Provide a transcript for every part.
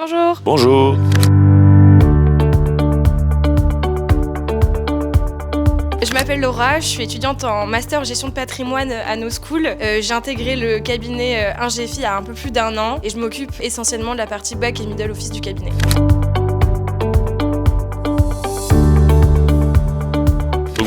Bonjour. Bonjour. Je m'appelle Laura, je suis étudiante en master gestion de patrimoine à No School. J'ai intégré le cabinet Ingefi il y a un peu plus d'1 an et je m'occupe essentiellement de la partie back et middle office du cabinet.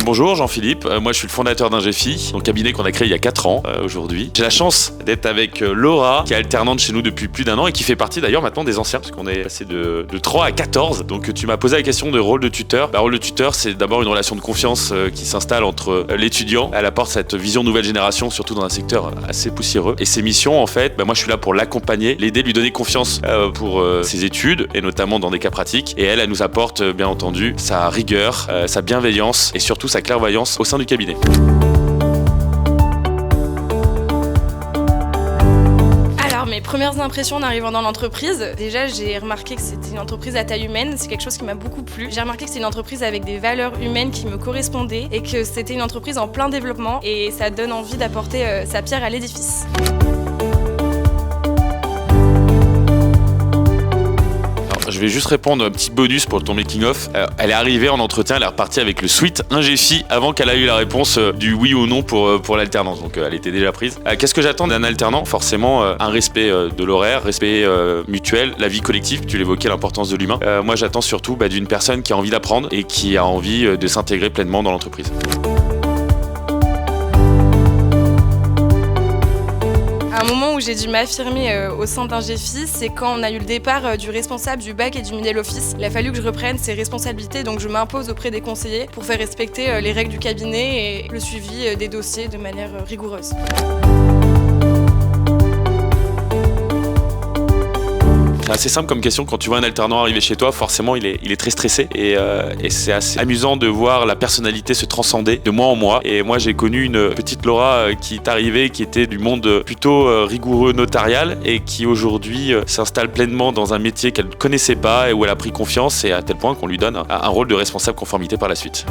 Bonjour Jean-Philippe, moi je suis le fondateur d'Ingefi, un cabinet qu'on a créé il y a 4 ans aujourd'hui. J'ai la chance d'être avec Laura qui est alternante chez nous depuis plus d'1 an et qui fait partie d'ailleurs maintenant des anciens parce qu'on est passé de 3 à 14. Donc tu m'as posé la question de rôle de tuteur. Le rôle de tuteur c'est d'abord une relation de confiance qui s'installe entre l'étudiant. Elle apporte cette vision nouvelle génération surtout dans un secteur assez poussiéreux. Et ses missions en fait, moi je suis là pour l'accompagner, l'aider, lui donner confiance pour ses études et notamment dans des cas pratiques. Et elle nous apporte bien entendu sa rigueur, sa bienveillance et surtout sa clairvoyance au sein du cabinet. Alors mes premières impressions en arrivant dans l'entreprise, déjà j'ai remarqué que c'était une entreprise à taille humaine, c'est quelque chose qui m'a beaucoup plu. J'ai remarqué que c'est une entreprise avec des valeurs humaines qui me correspondaient et que c'était une entreprise en plein développement et ça donne envie d'apporter sa pierre à l'édifice. Je vais juste répondre un petit bonus pour ton making-of. Elle est arrivée en entretien, elle est repartie avec le suite Ingefi avant qu'elle ait eu la réponse du oui ou non pour l'alternance. Donc elle était déjà prise. Qu'est-ce que j'attends d'un alternant ? Forcément, un respect de l'horaire, respect mutuel, la vie collective. Tu l'évoquais, l'importance de l'humain. Moi, j'attends surtout d'une personne qui a envie d'apprendre et qui a envie de s'intégrer pleinement dans l'entreprise. Un moment où j'ai dû m'affirmer au sein d'Ingefi, c'est quand on a eu le départ du responsable du back et du middle office. Il a fallu que je reprenne ces responsabilités, donc je m'impose auprès des conseillers pour faire respecter les règles du cabinet et le suivi des dossiers de manière rigoureuse. C'est assez simple comme question, quand tu vois un alternant arriver chez toi, forcément il est très stressé et c'est assez amusant de voir la personnalité se transcender de mois en mois. Et moi j'ai connu une petite Laura qui est arrivée, qui était du monde plutôt rigoureux notarial et qui aujourd'hui s'installe pleinement dans un métier qu'elle ne connaissait pas et où elle a pris confiance et à tel point qu'on lui donne un rôle de responsable conformité par la suite.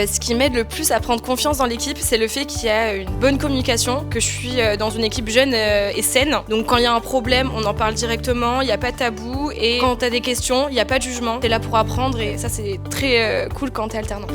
Ce qui m'aide le plus à prendre confiance dans l'équipe, c'est le fait qu'il y a une bonne communication, que je suis dans une équipe jeune et saine. Donc quand il y a un problème, on en parle directement, il n'y a pas de tabou et quand tu as des questions, il n'y a pas de jugement. Tu es là pour apprendre et ça c'est très cool quand tu es alternant.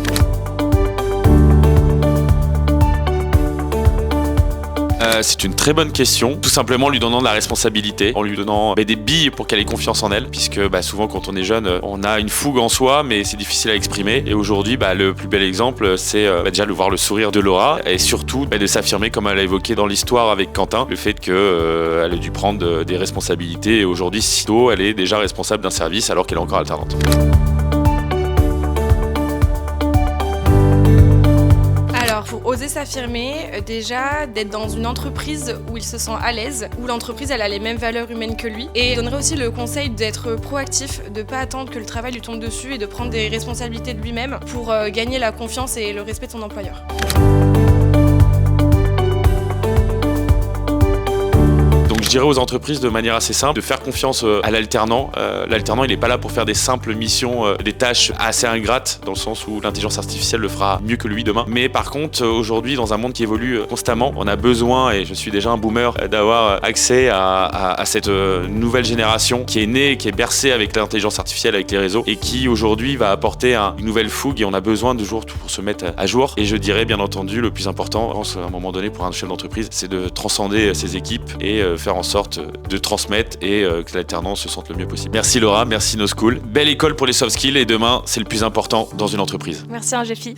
C'est une très bonne question, tout simplement en lui donnant de la responsabilité, en lui donnant des billes pour qu'elle ait confiance en elle, puisque souvent quand on est jeune, on a une fougue en soi, mais c'est difficile à exprimer. Et aujourd'hui, le plus bel exemple, c'est déjà de voir le sourire de Laura et surtout de s'affirmer, comme elle a évoqué dans l'histoire avec Quentin, le fait qu'elle a dû prendre des responsabilités et aujourd'hui, sitôt, elle est déjà responsable d'un service alors qu'elle est encore alternante. Pour oser s'affirmer, déjà d'être dans une entreprise où il se sent à l'aise, où l'entreprise elle a les mêmes valeurs humaines que lui. Et je donnerais aussi le conseil d'être proactif, de ne pas attendre que le travail lui tombe dessus et de prendre des responsabilités de lui-même pour gagner la confiance et le respect de son employeur. Je dirais aux entreprises de manière assez simple de faire confiance à l'alternant. L'alternant, il n'est pas là pour faire des simples missions, des tâches assez ingrates, dans le sens où l'intelligence artificielle le fera mieux que lui demain. Mais par contre, aujourd'hui, dans un monde qui évolue constamment, on a besoin, et je suis déjà un boomer, d'avoir accès à cette nouvelle génération qui est née, qui est bercée avec l'intelligence artificielle, avec les réseaux, et qui aujourd'hui va apporter une nouvelle fougue, et on a besoin de jours pour se mettre à jour. Et je dirais bien entendu, le plus important, je pense, à un moment donné, pour un chef d'entreprise, c'est de transcender ses équipes et faire en sorte de transmettre et que l'alternant se sente le mieux possible. Merci Laura, merci No School. Belle école pour les soft skills et demain, c'est le plus important dans une entreprise. Merci Ingefi.